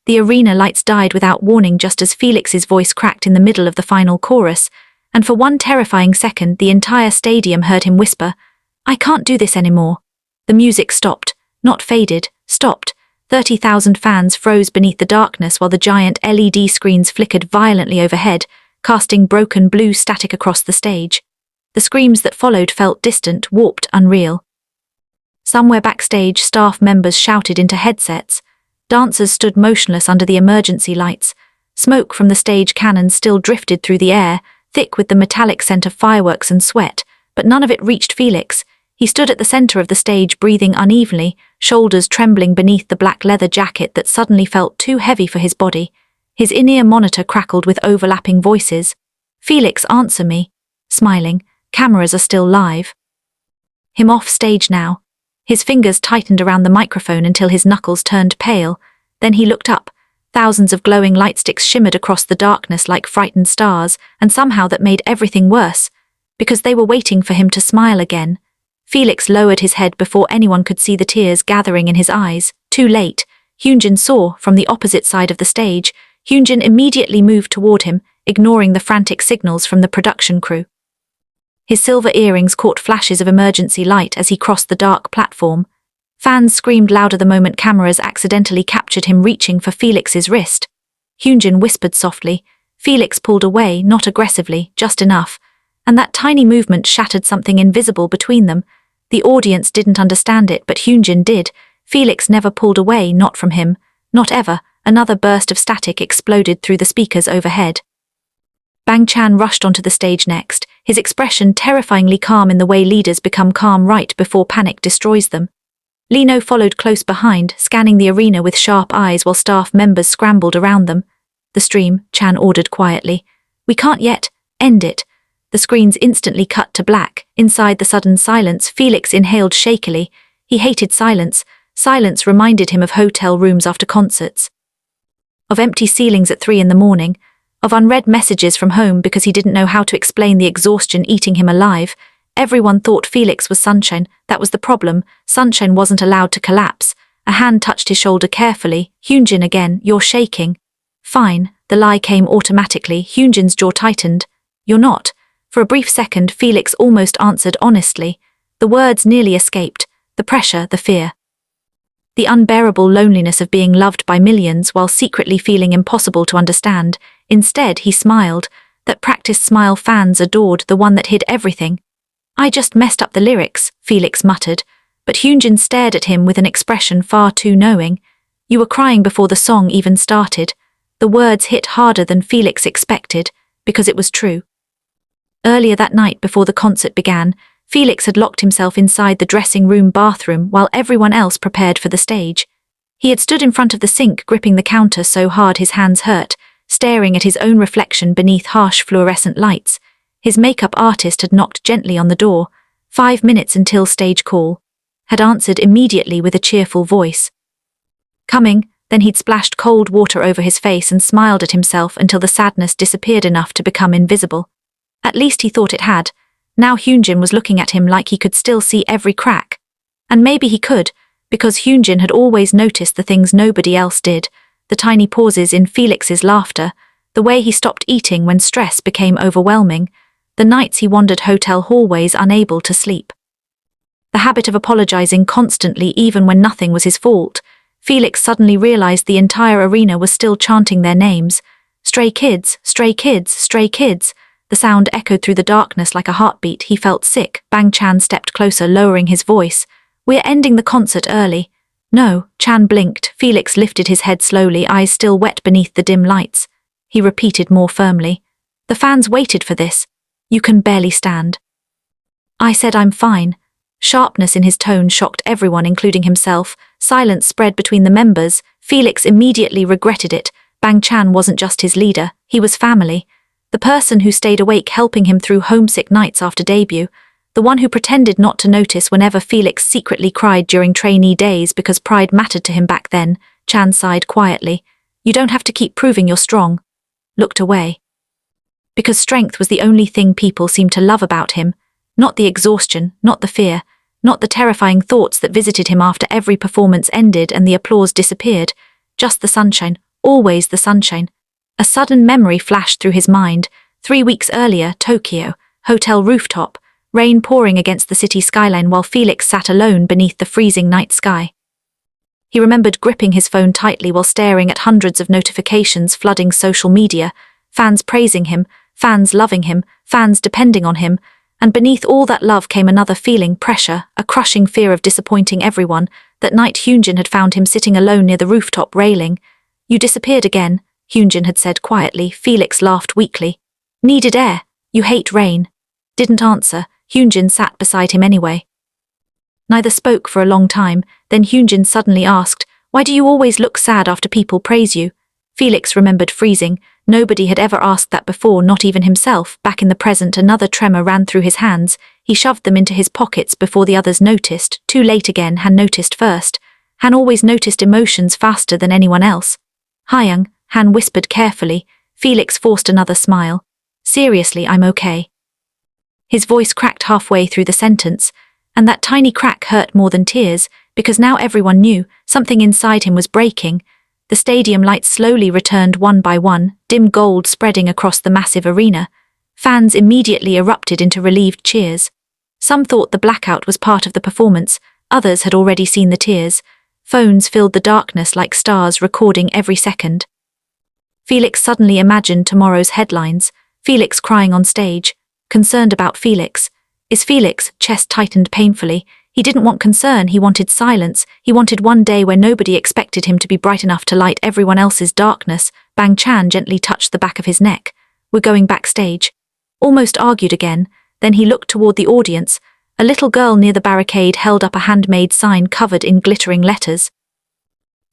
The arena lights died without warning just as Felix's voice cracked in the middle of the final chorus, and for one terrifying second the entire stadium heard him whisper, "I can't do this anymore." The music stopped, not faded, stopped. 30,000 fans froze beneath the darkness while the giant LED screens flickered violently overhead, casting broken blue static across the stage. The screams that followed felt distant, warped, unreal. Somewhere backstage, staff members shouted into headsets. Dancers stood motionless under the emergency lights. Smoke from the stage cannons still drifted through the air, thick with the metallic scent of fireworks and sweat, but none of it reached Felix. He stood at the center of the stage, breathing unevenly, shoulders trembling beneath the black leather jacket that suddenly felt too heavy for his body. His in-ear monitor crackled with overlapping voices. "Felix, answer me." Smiling. "Cameras are still live." Him off stage now. His fingers tightened around the microphone until his knuckles turned pale. Then he looked up. Thousands of glowing light sticks shimmered across the darkness like frightened stars, and somehow that made everything worse, because they were waiting for him to smile again. Felix lowered his head before anyone could see the tears gathering in his eyes. Too late. Hyunjin saw, from the opposite side of the stage. Hyunjin immediately moved toward him, ignoring the frantic signals from the production crew. His silver earrings caught flashes of emergency light as he crossed the dark platform. Fans screamed louder the moment cameras accidentally captured him reaching for Felix's wrist. Hyunjin whispered softly. Felix pulled away, not aggressively, just enough, and that tiny movement shattered something invisible between them. The audience didn't understand it, but Hyunjin did. Felix never pulled away, not from him, not ever. Another burst of static exploded through the speakers overhead. Bang Chan rushed onto the stage next, his expression terrifyingly calm in the way leaders become calm right before panic destroys them. Lino followed close behind, scanning the arena with sharp eyes while staff members scrambled around them. "The stream," Chan ordered quietly. "We can't yet. End it." The screens instantly cut to black. Inside the sudden silence, Felix inhaled shakily. He hated silence. Silence reminded him of hotel rooms after concerts. Of empty ceilings at 3 a.m, of unread messages from home because he didn't know how to explain the exhaustion eating him alive. Everyone thought Felix was Sunshine. That was the problem. Sunshine wasn't allowed to collapse. A hand touched his shoulder carefully. "Hyunjin again, you're shaking." "Fine." The lie came automatically. Hyunjin's jaw tightened. "You're not." For a brief second, Felix almost answered honestly. The words nearly escaped. The pressure, the fear. The unbearable loneliness of being loved by millions while secretly feeling impossible to understand. Instead, he smiled. That practiced smile fans adored, the one that hid everything. "I just messed up the lyrics," Felix muttered, but Hyunjin stared at him with an expression far too knowing. "You were crying before the song even started." The words hit harder than Felix expected, because it was true. Earlier that night before the concert began, Felix had locked himself inside the dressing room bathroom while everyone else prepared for the stage. He had stood in front of the sink gripping the counter so hard his hands hurt, staring at his own reflection beneath harsh fluorescent lights. His makeup artist had knocked gently on the door. 5 minutes until stage call. Had answered immediately with a cheerful voice. "Coming." Then he'd splashed cold water over his face and smiled at himself until the sadness disappeared enough to become invisible. At least he thought it had. Now Hyunjin was looking at him like he could still see every crack. And maybe he could, because Hyunjin had always noticed the things nobody else did. The tiny pauses in Felix's laughter, the way he stopped eating when stress became overwhelming, the nights he wandered hotel hallways unable to sleep. The habit of apologizing constantly even when nothing was his fault. Felix suddenly realized the entire arena was still chanting their names. "Stray kids, stray kids, stray kids." The sound echoed through the darkness like a heartbeat. He felt sick. Bang Chan stepped closer, lowering his voice. "We're ending the concert early." "No." Chan blinked. Felix lifted his head slowly, eyes still wet beneath the dim lights. He repeated more firmly. "The fans waited for this. You can barely stand." "I said I'm fine." Sharpness in his tone shocked everyone, including himself. Silence spread between the members. Felix immediately regretted it. Bang Chan wasn't just his leader, he was family. The person who stayed awake helping him through homesick nights after debut. The one who pretended not to notice whenever Felix secretly cried during trainee days because pride mattered to him back then. Chan sighed quietly. "You don't have to keep proving you're strong." Looked away. Because strength was the only thing people seemed to love about him. Not the exhaustion, not the fear, not the terrifying thoughts that visited him after every performance ended and the applause disappeared. Just the sunshine, always the sunshine. A sudden memory flashed through his mind. 3 weeks earlier, Tokyo, hotel rooftop, rain pouring against the city skyline while Felix sat alone beneath the freezing night sky. He remembered gripping his phone tightly while staring at hundreds of notifications flooding social media, fans praising him, fans loving him, fans depending on him, and beneath all that love came another feeling, pressure, a crushing fear of disappointing everyone. That night Hyunjin had found him sitting alone near the rooftop railing. "You disappeared again," Hyunjin had said quietly. Felix laughed weakly. "Needed air. You hate rain." Didn't answer. Hyunjin sat beside him anyway. Neither spoke for a long time, then Hyunjin suddenly asked, "Why do you always look sad after people praise you?" Felix remembered freezing. Nobody had ever asked that before, not even himself. Back in the present, another tremor ran through his hands. He shoved them into his pockets before the others noticed. Too late again. Han noticed first. Han always noticed emotions faster than anyone else. "Hyung," Han whispered carefully. Felix forced another smile. "Seriously, I'm okay." His voice cracked halfway through the sentence, and that tiny crack hurt more than tears, because now everyone knew something inside him was breaking. The stadium lights slowly returned one by one, dim gold spreading across the massive arena. Fans immediately erupted into relieved cheers. Some thought the blackout was part of the performance, others had already seen the tears. Phones filled the darkness like stars, recording every second. Felix suddenly imagined tomorrow's headlines. Felix crying on stage. Concerned about Felix. Is Felix? Chest tightened painfully. He didn't want concern, he wanted silence. He wanted one day where nobody expected him to be bright enough to light everyone else's darkness. Bang Chan gently touched the back of his neck. "We're going backstage." Almost argued again. Then he looked toward the audience. A little girl near the barricade held up a handmade sign covered in glittering letters.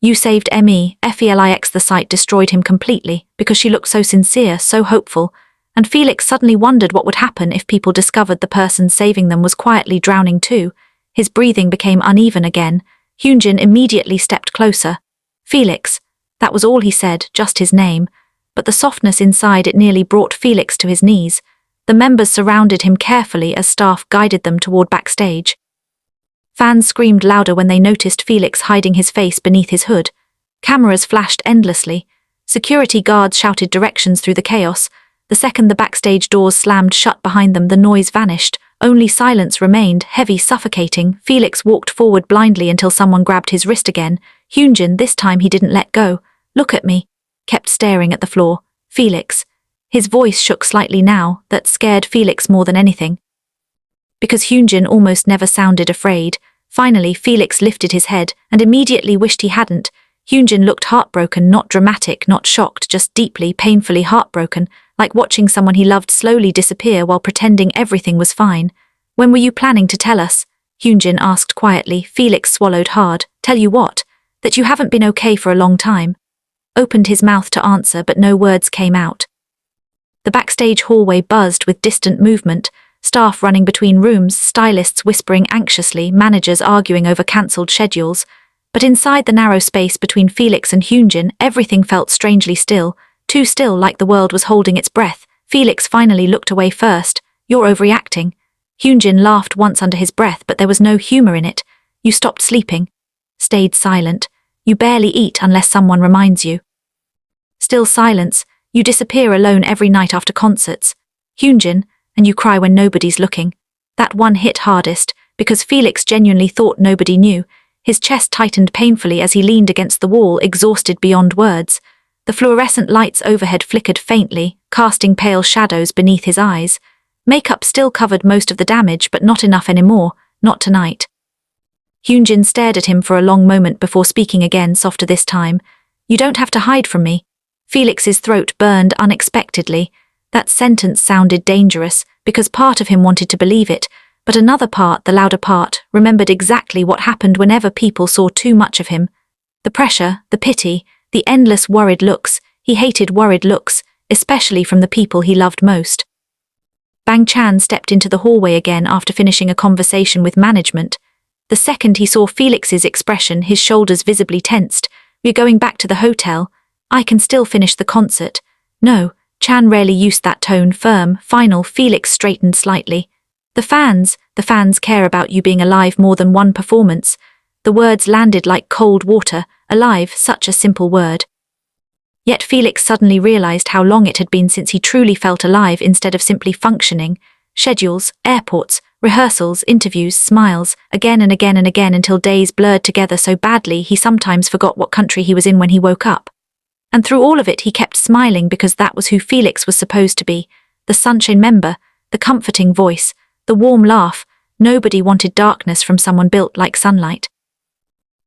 "You saved me, Felix." The sight destroyed him completely, because she looked so sincere, so hopeful. And Felix suddenly wondered what would happen if people discovered the person saving them was quietly drowning too. His breathing became uneven again. Hyunjin immediately stepped closer. "Felix." That was all he said, just his name. But the softness inside it nearly brought Felix to his knees. The members surrounded him carefully as staff guided them toward backstage. Fans screamed louder when they noticed Felix hiding his face beneath his hood. Cameras flashed endlessly. Security guards shouted directions through the chaos. The second the backstage doors slammed shut behind them, the noise vanished. Only silence remained, heavy, suffocating. Felix walked forward blindly until someone grabbed his wrist again. Hyunjin, this time he didn't let go. "Look at me." Kept staring at the floor. "Felix." His voice shook slightly now. That scared Felix more than anything. Because Hyunjin almost never sounded afraid. Finally, Felix lifted his head and immediately wished he hadn't. Hyunjin looked heartbroken, not dramatic, not shocked, just deeply, painfully heartbroken, like watching someone he loved slowly disappear while pretending everything was fine. "When were you planning to tell us?" Hyunjin asked quietly. Felix swallowed hard. "Tell you what? That you haven't been okay for a long time." Opened his mouth to answer, but no words came out. The backstage hallway buzzed with distant movement, staff running between rooms, stylists whispering anxiously, managers arguing over cancelled schedules. But inside the narrow space between Felix and Hyunjin, everything felt strangely still, too still, like the world was holding its breath. Felix finally looked away first. "You're overreacting." Hyunjin laughed once under his breath, but there was no humor in it. "You stopped sleeping." Stayed silent. "You barely eat unless someone reminds you." Still silence. "You disappear alone every night after concerts." Hyunjin, "And you cry when nobody's looking." That one hit hardest, because Felix genuinely thought nobody knew. His chest tightened painfully as he leaned against the wall, exhausted beyond words. The fluorescent lights overhead flickered faintly, casting pale shadows beneath his eyes. Makeup still covered most of the damage, but not enough anymore, not tonight. Hyunjin stared at him for a long moment before speaking again, softer this time. "You don't have to hide from me." Felix's throat burned unexpectedly. That sentence sounded dangerous, because part of him wanted to believe it, but another part, the louder part, remembered exactly what happened whenever people saw too much of him. The pressure, the pity, the endless worried looks. He hated worried looks, especially from the people he loved most. Bang Chan stepped into the hallway again after finishing a conversation with management. The second he saw Felix's expression, his shoulders visibly tensed. "We're going back to the hotel. I can still finish the concert." "No." Chan rarely used that tone, firm, final. Felix straightened slightly. The fans care about you being alive more than one performance." The words landed like cold water. Alive, such a simple word. Yet Felix suddenly realized how long it had been since he truly felt alive instead of simply functioning. Schedules, airports, rehearsals, interviews, smiles, again and again and again until days blurred together so badly he sometimes forgot what country he was in when he woke up. And through all of it he kept smiling because that was who Felix was supposed to be. The Sunshine member, the comforting voice, the warm laugh. Nobody wanted darkness from someone built like sunlight.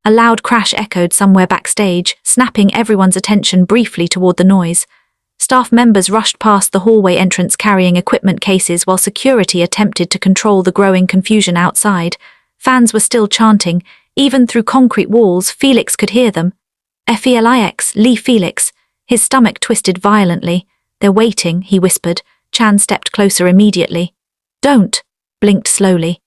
A loud crash echoed somewhere backstage, snapping everyone's attention briefly toward the noise. Staff members rushed past the hallway entrance carrying equipment cases while security attempted to control the growing confusion outside. Fans were still chanting. Even through concrete walls, Felix could hear them. Felix, Lee Felix. His stomach twisted violently. "They're waiting," he whispered. Chan stepped closer immediately. "Don't," blinked slowly.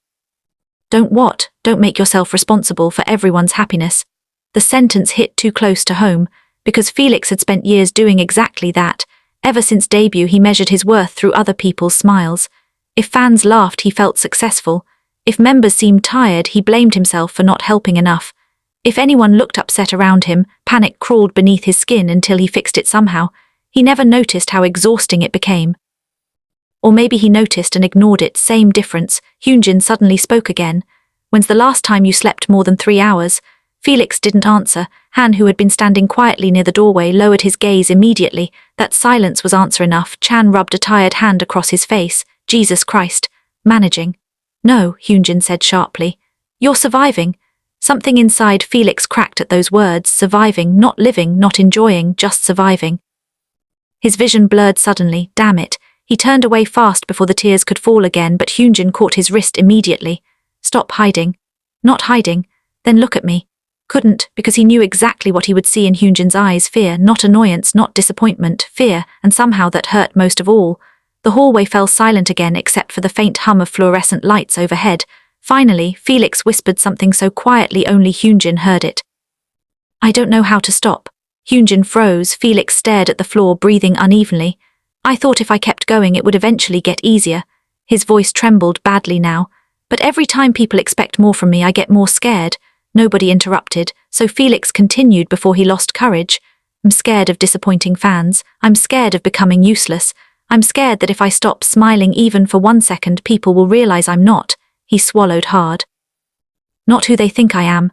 "Don't what?" "Don't make yourself responsible for everyone's happiness." The sentence hit too close to home, because Felix had spent years doing exactly that. Ever since debut he measured his worth through other people's smiles. If fans laughed he felt successful. If members seemed tired he blamed himself for not helping enough. If anyone looked upset around him, panic crawled beneath his skin until he fixed it somehow. He never noticed how exhausting it became. Or maybe he noticed and ignored it. Same difference. Hyunjin suddenly spoke again. "When's the last time you slept more than 3 hours? Felix didn't answer. Han, who had been standing quietly near the doorway, lowered his gaze immediately. That silence was answer enough. Chan rubbed a tired hand across his face. "Jesus Christ. Managing." "No," Hyunjin said sharply. "You're surviving." Something inside Felix cracked at those words. Surviving, not living, not enjoying, just surviving. His vision blurred suddenly. Damn it. He turned away fast before the tears could fall again, but Hyunjin caught his wrist immediately. "Stop hiding." "Not hiding." "Then look at me." Couldn't, because he knew exactly what he would see in Hyunjin's eyes. Fear, not annoyance, not disappointment, fear, and somehow that hurt most of all. The hallway fell silent again except for the faint hum of fluorescent lights overhead. Finally, Felix whispered something so quietly only Hyunjin heard it. "I don't know how to stop." Hyunjin froze. Felix stared at the floor, breathing unevenly. "I thought if I kept going it would eventually get easier." His voice trembled badly now. "But every time people expect more from me I get more scared." Nobody interrupted, so Felix continued before he lost courage. "I'm scared of disappointing fans. I'm scared of becoming useless. I'm scared that if I stop smiling even for 1 second people will realize I'm not." He swallowed hard. "Not who they think I am."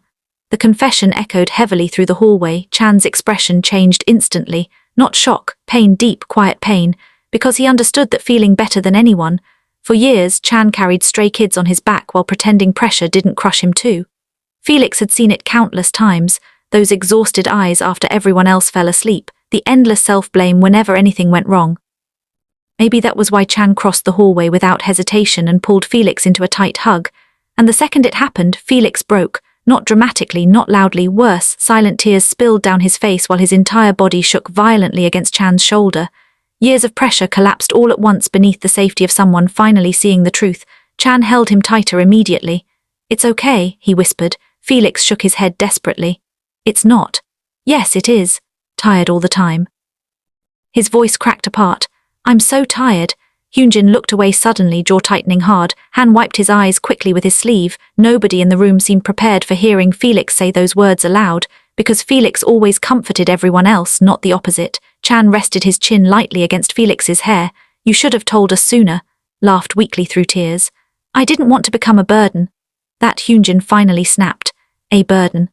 The confession echoed heavily through the hallway. Chan's expression changed instantly. Not shock, pain, deep, quiet pain, because he understood that feeling better than anyone. For years, Chan carried stray kids on his back while pretending pressure didn't crush him too. Felix had seen it countless times, those exhausted eyes after everyone else fell asleep, the endless self-blame whenever anything went wrong. Maybe that was why Chan crossed the hallway without hesitation and pulled Felix into a tight hug. And the second it happened, Felix broke. Not dramatically, not loudly, worse, silent tears spilled down his face while his entire body shook violently against Chan's shoulder. Years of pressure collapsed all at once beneath the safety of someone finally seeing the truth. Chan held him tighter immediately. "It's okay," he whispered. Felix shook his head desperately. "It's not." "Yes, it is. Tired all the time." His voice cracked apart. "I'm so tired." Hyunjin looked away suddenly, jaw tightening hard. Han wiped his eyes quickly with his sleeve. Nobody in the room seemed prepared for hearing Felix say those words aloud, because Felix always comforted everyone else, not the opposite. Chan rested his chin lightly against Felix's hair. "You should have told us sooner," laughed weakly through tears. "I didn't want to become a burden." That Hyunjin finally snapped. "A burden."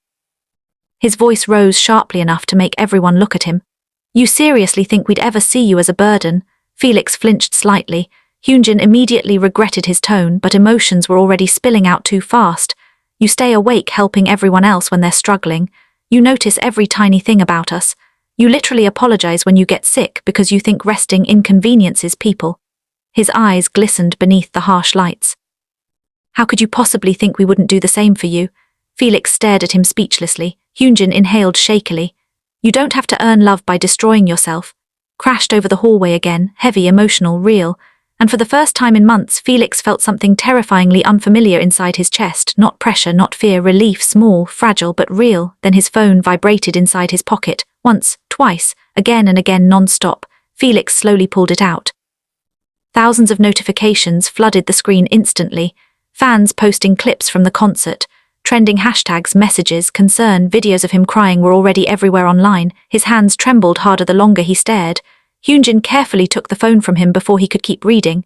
His voice rose sharply enough to make everyone look at him. "You seriously think we'd ever see you as a burden?" Felix flinched slightly. Hyunjin immediately regretted his tone, but emotions were already spilling out too fast. "You stay awake helping everyone else when they're struggling. You notice every tiny thing about us. You literally apologize when you get sick because you think resting inconveniences people." His eyes glistened beneath the harsh lights. "How could you possibly think we wouldn't do the same for you?" Felix stared at him speechlessly. Hyunjin inhaled shakily. "You don't have to earn love by destroying yourself." Crashed over the hallway again, heavy, emotional, real. And for the first time in months, Felix felt something terrifyingly unfamiliar inside his chest. Not pressure, not fear, relief, small, fragile, but real. Then his phone vibrated inside his pocket. Once, twice, again and again non-stop. Felix slowly pulled it out. Thousands of notifications flooded the screen instantly. Fans posting clips from the concert. Trending hashtags, messages, concern, videos of him crying were already everywhere online. His hands trembled harder the longer he stared. Hyunjin carefully took the phone from him before he could keep reading.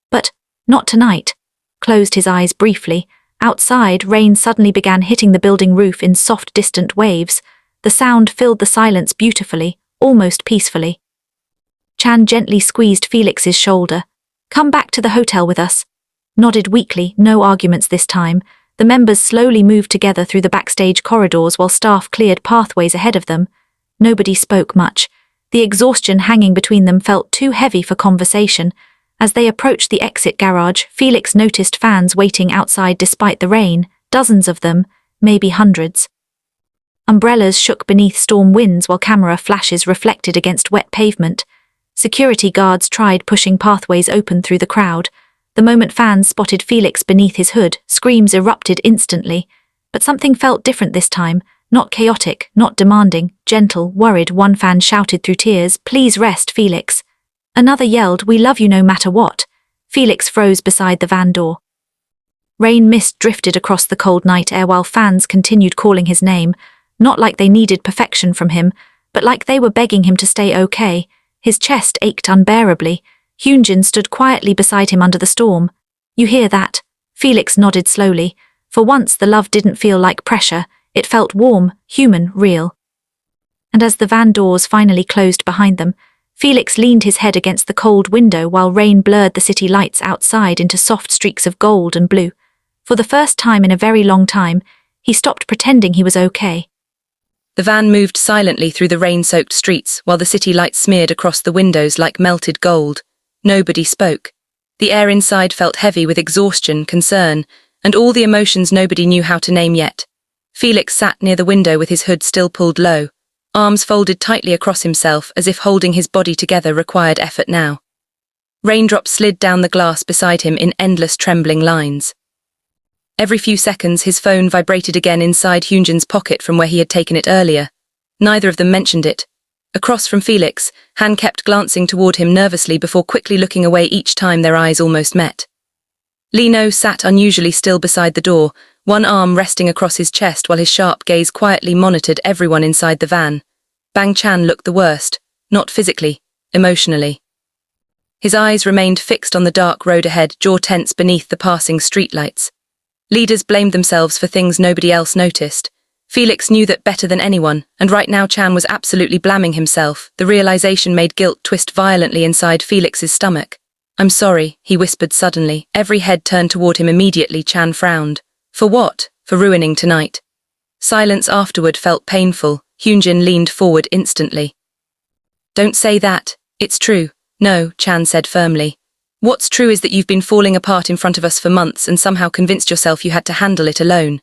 But not tonight. Closed his eyes briefly. Outside, rain suddenly began hitting the building roof in soft, distant waves. The sound filled the silence beautifully, almost peacefully. Chan gently squeezed Felix's shoulder. "Come back to the hotel with us." Nodded weakly, no arguments this time. The members slowly moved together through the backstage corridors while staff cleared pathways ahead of them. Nobody spoke much. The exhaustion hanging between them felt too heavy for conversation. As they approached the exit garage, Felix noticed fans waiting outside despite the rain, dozens of them, maybe hundreds. Umbrellas shook beneath storm winds while camera flashes reflected against wet pavement. Security guards tried pushing pathways open through the crowd. The moment fans spotted Felix beneath his hood, screams erupted instantly. But something felt different this time, not chaotic, not demanding, gentle, worried. One fan shouted through tears, "Please rest, Felix." Another yelled, "We love you no matter what." Felix froze beside the van door. Rain mist drifted across the cold night air while fans continued calling his name, not like they needed perfection from him, but like they were begging him to stay okay. His chest ached unbearably. Hyunjin stood quietly beside him under the storm. "You hear that?" Felix nodded slowly. For once the love didn't feel like pressure, it felt warm, human, real. And as the van doors finally closed behind them, Felix leaned his head against the cold window while rain blurred the city lights outside into soft streaks of gold and blue. For the first time in a very long time, he stopped pretending he was okay. The van moved silently through the rain-soaked streets while the city lights smeared across the windows like melted gold. Nobody spoke. The air inside felt heavy with exhaustion, concern, and all the emotions nobody knew how to name yet. Felix sat near the window with his hood still pulled low, arms folded tightly across himself as if holding his body together required effort now. Raindrops slid down the glass beside him in endless trembling lines. Every few seconds his phone vibrated again inside Hyunjin's pocket from where he had taken it earlier. Neither of them mentioned it. Across from Felix, Han kept glancing toward him nervously before quickly looking away each time their eyes almost met. Lino sat unusually still beside the door, one arm resting across his chest while his sharp gaze quietly monitored everyone inside the van. Bang Chan looked the worst, not physically, emotionally. His eyes remained fixed on the dark road ahead, jaw tense beneath the passing streetlights. Leaders blamed themselves for things nobody else noticed. Felix knew that better than anyone, and right now Chan was absolutely blaming himself. The realization made guilt twist violently inside Felix's stomach. "I'm sorry," he whispered suddenly. Every head turned toward him immediately. Chan frowned. "For what?" "For ruining tonight." Silence afterward felt painful. Hyunjin leaned forward instantly. "Don't say that. It's true." "No," Chan said firmly. "What's true is that you've been falling apart in front of us for months and somehow convinced yourself you had to handle it alone."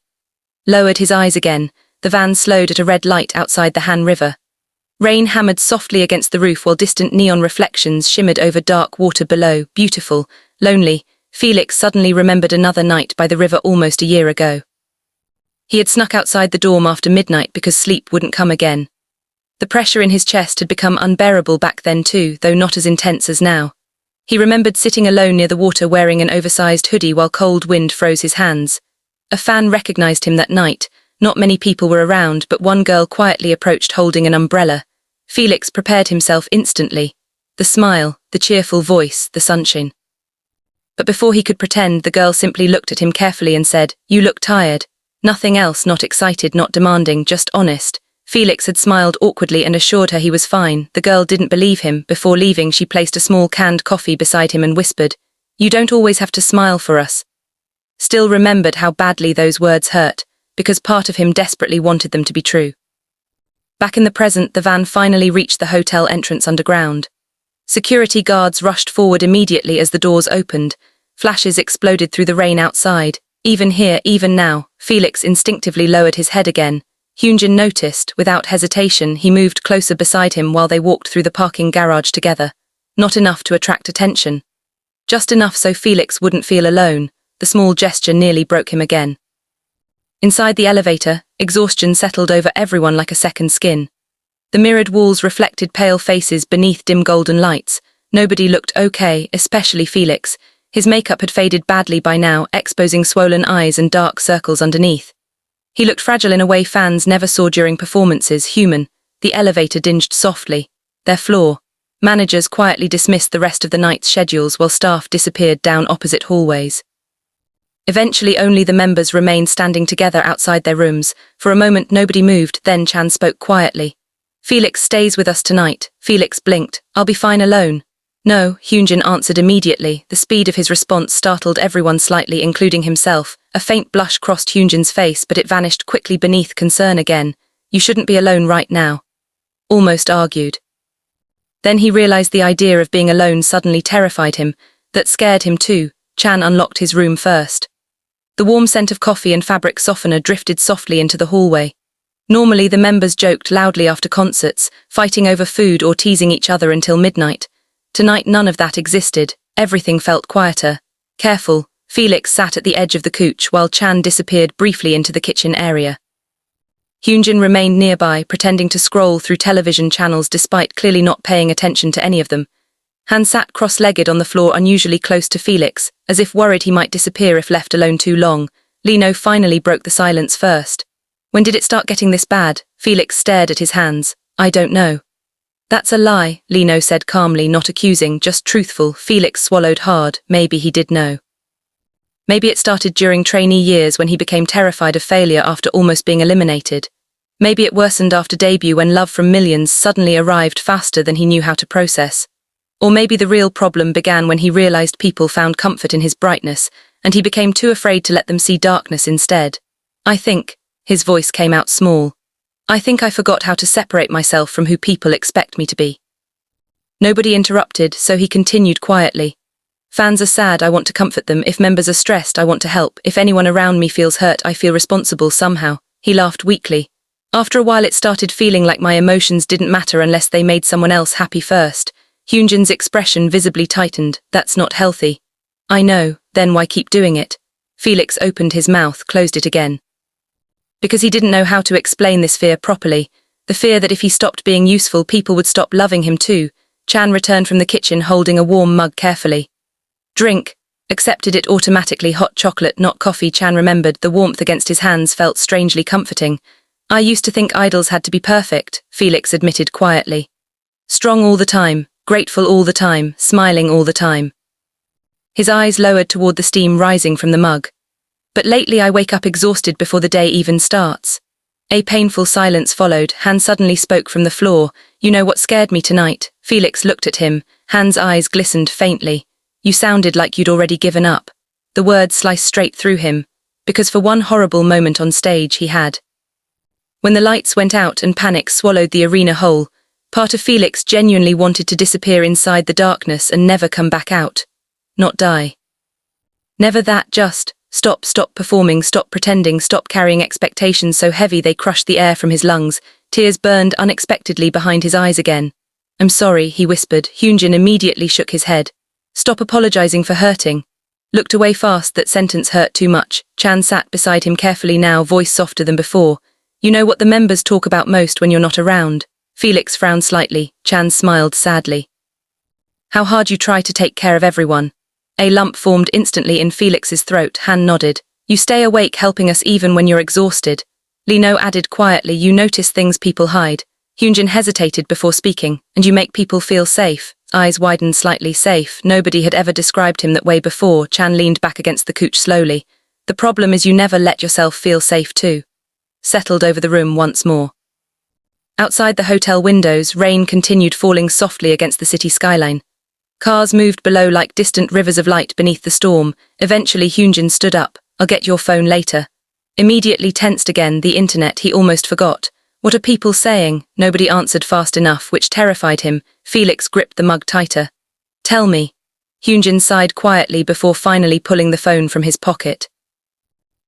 Lowered his eyes again, the van slowed at a red light outside the Han River. Rain hammered softly against the roof while distant neon reflections shimmered over dark water below. Beautiful, lonely, Felix suddenly remembered another night by the river almost a year ago. He had snuck outside the dorm after midnight because sleep wouldn't come again. The pressure in his chest had become unbearable back then too, though not as intense as now. He remembered sitting alone near the water wearing an oversized hoodie while cold wind froze his hands. A fan recognized him that night. Not many people were around, but one girl quietly approached holding an umbrella. Felix prepared himself instantly. The smile, the cheerful voice, the sunshine. But before he could pretend, the girl simply looked at him carefully and said, "You look tired." Nothing else, not excited, not demanding, just honest. Felix had smiled awkwardly and assured her he was fine. The girl didn't believe him. Before leaving, she placed a small canned coffee beside him and whispered, "You don't always have to smile for us." Still remembered how badly those words hurt, because part of him desperately wanted them to be true. Back in the present, the van finally reached the hotel entrance underground. Security guards rushed forward immediately as the doors opened. Flashes exploded through the rain outside. Even here, even now, Felix instinctively lowered his head again. Hyunjin noticed. Without hesitation, he moved closer beside him while they walked through the parking garage together. Not enough to attract attention. Just enough so Felix wouldn't feel alone. The small gesture nearly broke him again. Inside the elevator, exhaustion settled over everyone like a second skin. The mirrored walls reflected pale faces beneath dim golden lights. Nobody looked okay, especially Felix. His makeup had faded badly by now, exposing swollen eyes and dark circles underneath. He looked fragile in a way fans never saw during performances, human. The elevator dinged softly. Their floor. Managers quietly dismissed the rest of the night's schedules while staff disappeared down opposite hallways. Eventually only the members remained standing together outside their rooms. For a moment nobody moved, then Chan spoke quietly. "Felix stays with us tonight." Felix blinked. "I'll be fine alone." "No," Hyunjin answered immediately. The speed of his response startled everyone slightly, including himself. A faint blush crossed Hyunjin's face, but it vanished quickly beneath concern again. "You shouldn't be alone right now." Almost argued. Then he realized the idea of being alone suddenly terrified him. That scared him too. Chan unlocked his room first. The warm scent of coffee and fabric softener drifted softly into the hallway. Normally the members joked loudly after concerts, fighting over food or teasing each other until midnight. Tonight none of that existed. Everything felt quieter. Careful, Felix sat at the edge of the couch while Chan disappeared briefly into the kitchen area. Hyunjin remained nearby, pretending to scroll through television channels despite clearly not paying attention to any of them. Han sat cross-legged on the floor unusually close to Felix, as if worried he might disappear if left alone too long. Lino finally broke the silence first. "When did it start getting this bad?" Felix stared at his hands. "I don't know." "That's a lie," Lino said calmly, not accusing, just truthful. Felix swallowed hard. Maybe he did know. Maybe it started during trainee years when he became terrified of failure after almost being eliminated. Maybe it worsened after debut when love from millions suddenly arrived faster than he knew how to process. Or maybe the real problem began when he realized people found comfort in his brightness, and he became too afraid to let them see darkness instead. "I think," his voice came out small, "I think I forgot how to separate myself from who people expect me to be." Nobody interrupted, so he continued quietly. "Fans are sad, I want to comfort them. If members are stressed, I want to help. If anyone around me feels hurt, I feel responsible somehow." He laughed weakly. "After a while it started feeling like my emotions didn't matter unless they made someone else happy first." Hyunjin's expression visibly tightened. "That's not healthy." "I know, then why keep doing it?" Felix opened his mouth, closed it again. Because he didn't know how to explain this fear properly. The fear that if he stopped being useful, people would stop loving him too. Chan returned from the kitchen holding a warm mug carefully. "Drink." Accepted it automatically. Hot chocolate, not coffee. Chan remembered. The warmth against his hands felt strangely comforting. "I used to think idols had to be perfect," Felix admitted quietly. "Strong all the time, grateful all the time, smiling all the time." His eyes lowered toward the steam rising from the mug. "But lately I wake up exhausted before the day even starts." A painful silence followed. Han suddenly spoke from the floor. "You know what scared me tonight?" Felix looked at him. Han's eyes glistened faintly. "You sounded like you'd already given up." The words sliced straight through him, because for one horrible moment on stage he had. When the lights went out and panic swallowed the arena whole, part of Felix genuinely wanted to disappear inside the darkness and never come back out. Not die. Never that, just stop performing, stop pretending, stop carrying expectations so heavy they crushed the air from his lungs. Tears burned unexpectedly behind his eyes again. "I'm sorry," he whispered. Hyunjin immediately shook his head. "Stop apologizing for hurting." Looked away fast. That sentence hurt too much. Chan sat beside him carefully now, voice softer than before. "You know what the members talk about most when you're not around?" Felix frowned slightly. Chan smiled sadly. "How hard you try to take care of everyone." A lump formed instantly in Felix's throat. Han nodded. "You stay awake helping us even when you're exhausted." Lino added quietly. "You notice things people hide." Hyunjin hesitated before speaking. "And you make people feel safe." Eyes widened slightly. Safe. Nobody had ever described him that way before. Chan leaned back against the couch slowly. "The problem is you never let yourself feel safe too." Settled over the room once more. Outside the hotel windows, rain continued falling softly against the city skyline. Cars moved below like distant rivers of light beneath the storm. Eventually Hyunjin stood up. "I'll get your phone later." Immediately tensed again. The internet, he almost forgot. What are people saying? Nobody answered fast enough, which terrified him. Felix gripped the mug tighter. "Tell me." Hyunjin sighed quietly before finally pulling the phone from his pocket.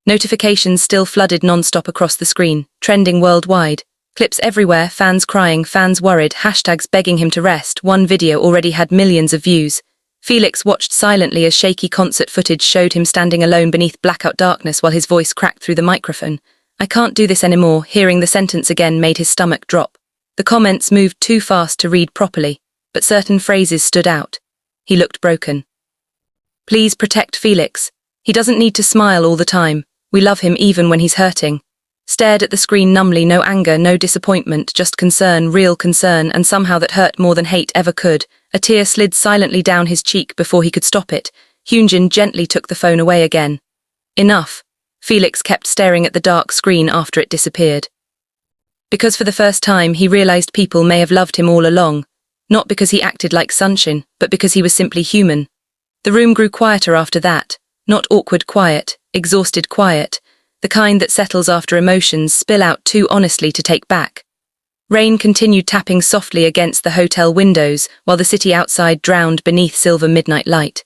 Notifications still flooded non-stop across the screen, trending worldwide. Clips everywhere, fans crying, fans worried, hashtags begging him to rest. One video already had millions of views. Felix watched silently as shaky concert footage showed him standing alone beneath blackout darkness while his voice cracked through the microphone. "I can't do this anymore." Hearing the sentence again made his stomach drop. The comments moved too fast to read properly, but certain phrases stood out. He looked broken. "Please protect Felix. He doesn't need to smile all the time. We love him even when he's hurting." Stared at the screen numbly, no anger, no disappointment, just concern, real concern, and somehow that hurt more than hate ever could. A tear slid silently down his cheek before he could stop it. Hyunjin gently took the phone away again. Enough. Felix kept staring at the dark screen after it disappeared. Because for the first time he realized people may have loved him all along, not because he acted like Sunshine, but because he was simply human. The room grew quieter after that, not awkward quiet, exhausted quiet, the kind that settles after emotions spill out too honestly to take back. Rain continued tapping softly against the hotel windows while the city outside drowned beneath silver midnight light.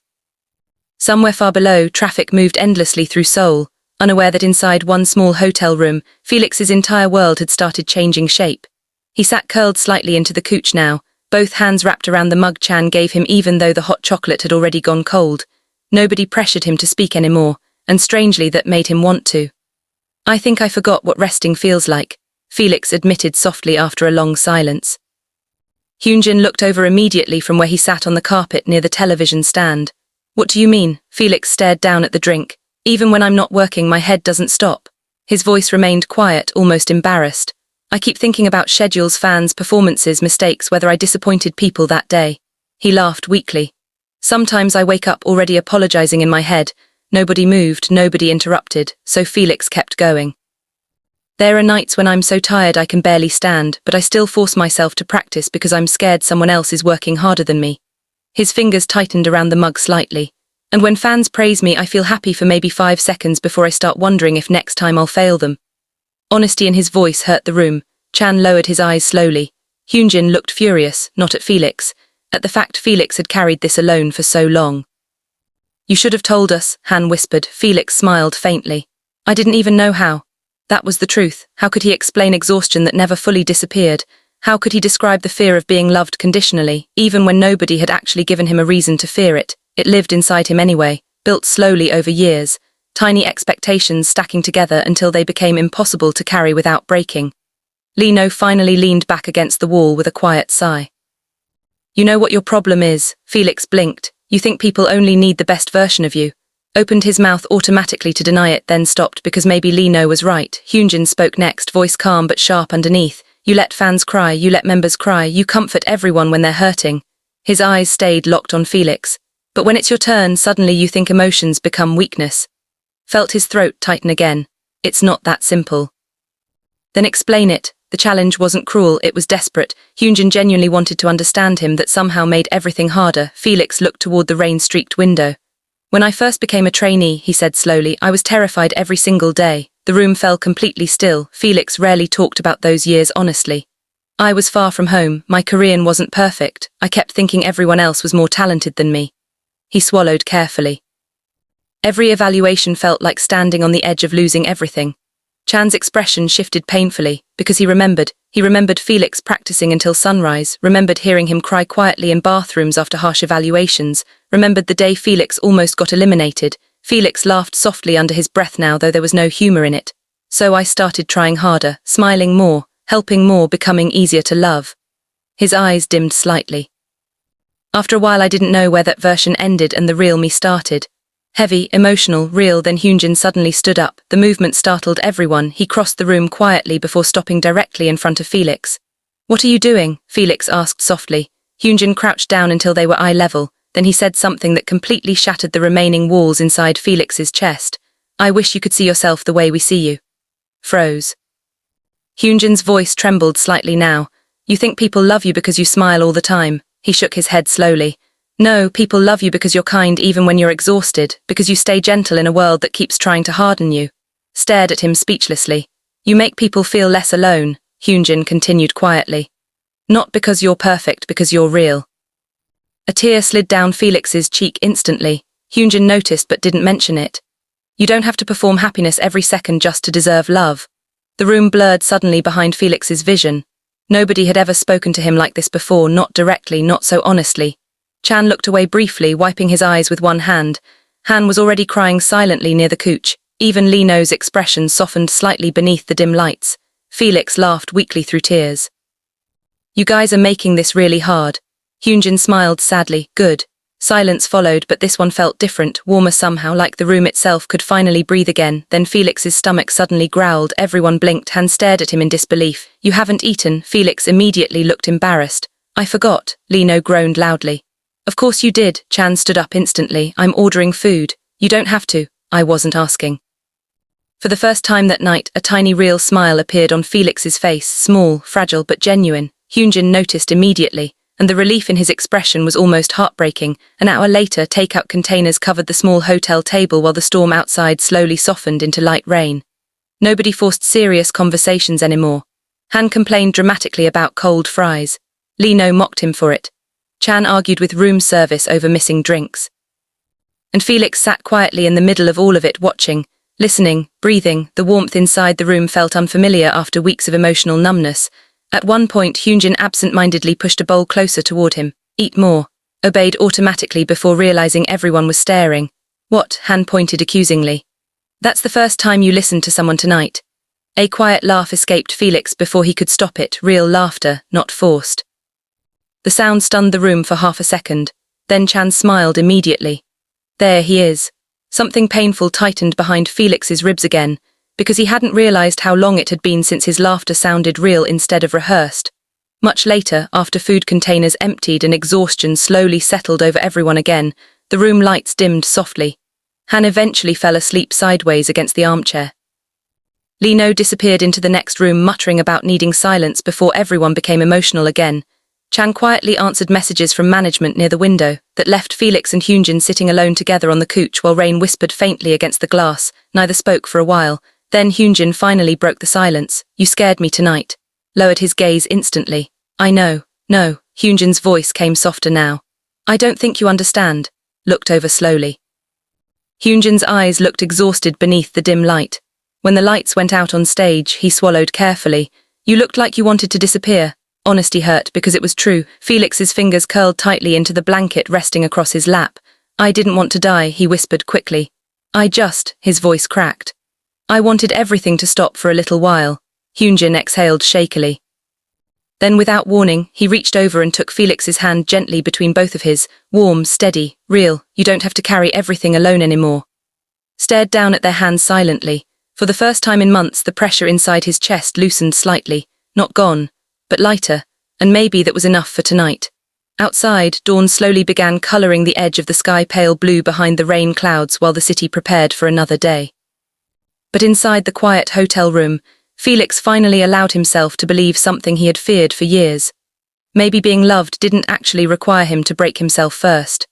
Somewhere far below, traffic moved endlessly through Seoul, unaware that inside one small hotel room, Felix's entire world had started changing shape. He sat curled slightly into the couch now, both hands wrapped around the mug Chan gave him even though the hot chocolate had already gone cold. Nobody pressured him to speak anymore, and strangely that made him want to. I think I forgot what resting feels like, Felix admitted softly after a long silence. Hyunjin looked over immediately from where he sat on the carpet near the television stand. What do you mean? Felix stared down at the drink. Even when I'm not working, my head doesn't stop. His voice remained quiet, almost embarrassed. I keep thinking about schedules, fans, performances, mistakes, whether I disappointed people that day. He laughed weakly. Sometimes I wake up already apologizing in my head. Nobody moved, nobody interrupted, so Felix kept going. There are nights when I'm so tired I can barely stand, but I still force myself to practice because I'm scared someone else is working harder than me. His fingers tightened around the mug slightly. And when fans praise me, I feel happy for maybe 5 seconds before I start wondering if next time I'll fail them. Honesty in his voice hurt the room. Chan lowered his eyes slowly. Hyunjin looked furious, not at Felix, at the fact Felix had carried this alone for so long. You should have told us, Han whispered. Felix smiled faintly. I didn't even know how. That was the truth. How could he explain exhaustion that never fully disappeared? How could he describe the fear of being loved conditionally, even when nobody had actually given him a reason to fear it? It lived inside him anyway, built slowly over years, tiny expectations stacking together until they became impossible to carry without breaking. Lino finally leaned back against the wall with a quiet sigh. You know what your problem is? Felix blinked. You think people only need the best version of you. Opened his mouth automatically to deny it, then stopped because maybe Lino was right. Hyunjin spoke next, voice calm but sharp underneath. You let fans cry, you let members cry, you comfort everyone when they're hurting. His eyes stayed locked on Felix. But when it's your turn, suddenly you think emotions become weakness. Felt his throat tighten again. It's not that simple. Then explain it. The challenge wasn't cruel, it was desperate. Hyunjin genuinely wanted to understand him, that somehow made everything harder. Felix looked toward the rain-streaked window. When I first became a trainee, he said slowly, I was terrified every single day. The room fell completely still. Felix rarely talked about those years honestly. I was far from home, my Korean wasn't perfect. I kept thinking everyone else was more talented than me. He swallowed carefully. Every evaluation felt like standing on the edge of losing everything. Chan's expression shifted painfully, because he remembered Felix practicing until sunrise, remembered hearing him cry quietly in bathrooms after harsh evaluations, remembered the day Felix almost got eliminated. Felix laughed softly under his breath now, though there was no humor in it. So I started trying harder, smiling more, helping more, becoming easier to love. His eyes dimmed slightly. After a while I didn't know where that version ended and the real me started. Heavy, emotional, real. Then Hyunjin suddenly stood up. The movement startled everyone. He crossed the room quietly before stopping directly in front of Felix. What are you doing? Felix asked softly. Hyunjin crouched down until they were eye level. Then he said something that completely shattered the remaining walls inside Felix's chest. I wish you could see yourself the way we see you. Froze. Hyunjin's voice trembled slightly now. You think people love you because you smile all the time? He shook his head slowly. No, people love you because you're kind even when you're exhausted, because you stay gentle in a world that keeps trying to harden you. Stared at him speechlessly. You make people feel less alone, Hyunjin continued quietly. Not because you're perfect, because you're real. A tear slid down Felix's cheek instantly. Hyunjin noticed but didn't mention it. You don't have to perform happiness every second just to deserve love. The room blurred suddenly behind Felix's vision. Nobody had ever spoken to him like this before, not directly, not so honestly. Chan looked away briefly, wiping his eyes with one hand. Han was already crying silently near the couch. Even Lino's expression softened slightly beneath the dim lights. Felix laughed weakly through tears. You guys are making this really hard. Hyunjin smiled sadly. Good. Silence followed, but this one felt different, warmer somehow, like the room itself could finally breathe again. Then Felix's stomach suddenly growled. Everyone blinked. Han stared at him in disbelief. "You haven't eaten?" Felix immediately looked embarrassed. "I forgot," Lino groaned loudly. "Of course you did." Chan stood up instantly. "I'm ordering food." "You don't have to." "I wasn't asking." For the first time that night, a tiny real smile appeared on Felix's face, small, fragile, but genuine. Hyunjin noticed immediately, and the relief in his expression was almost heartbreaking. An hour later, takeout containers covered the small hotel table while the storm outside slowly softened into light rain. Nobody forced serious conversations anymore. Han complained dramatically about cold fries. Lino mocked him for it. Chan argued with room service over missing drinks. And Felix sat quietly in the middle of all of it, watching, listening, breathing. The warmth inside the room felt unfamiliar after weeks of emotional numbness. At one point, Hyunjin absent-mindedly pushed a bowl closer toward him. "Eat more," obeyed automatically before realizing everyone was staring. "What?" Han pointed accusingly. "That's the first time you listened to someone tonight." A quiet laugh escaped Felix before he could stop it, real laughter, not forced. The sound stunned the room for half a second. Then Chan smiled immediately. "There he is." Something painful tightened behind Felix's ribs again, because he hadn't realized how long it had been since his laughter sounded real instead of rehearsed. Much later, after food containers emptied and exhaustion slowly settled over everyone again, the room lights dimmed softly. Han eventually fell asleep sideways against the armchair. Lino disappeared into the next room, muttering about needing silence before everyone became emotional again. Chan quietly answered messages from management near the window that left Felix and Hyunjin sitting alone together on the couch while rain whispered faintly against the glass. Neither spoke for a while. Then Hyunjin finally broke the silence. "You scared me tonight." Lowered his gaze instantly. "I know." "No." Hyunjin's voice came softer now. "I don't think you understand." Looked over slowly. Hyunjin's eyes looked exhausted beneath the dim light. When the lights went out on stage, he swallowed carefully. "You looked like you wanted to disappear." Honesty hurt because it was true. Felix's fingers curled tightly into the blanket resting across his lap. "I didn't want to die," he whispered quickly. His voice cracked. "I wanted everything to stop for a little while." Hyunjin exhaled shakily. Then without warning, he reached over and took Felix's hand gently between both of his, warm, steady, real. "You don't have to carry everything alone anymore." Stared down at their hands silently. For the first time in months, the pressure inside his chest loosened slightly, not gone, but lighter, and maybe that was enough for tonight. Outside, dawn slowly began coloring the edge of the sky pale blue behind the rain clouds while the city prepared for another day. But inside the quiet hotel room, Felix finally allowed himself to believe something he had feared for years. Maybe being loved didn't actually require him to break himself first.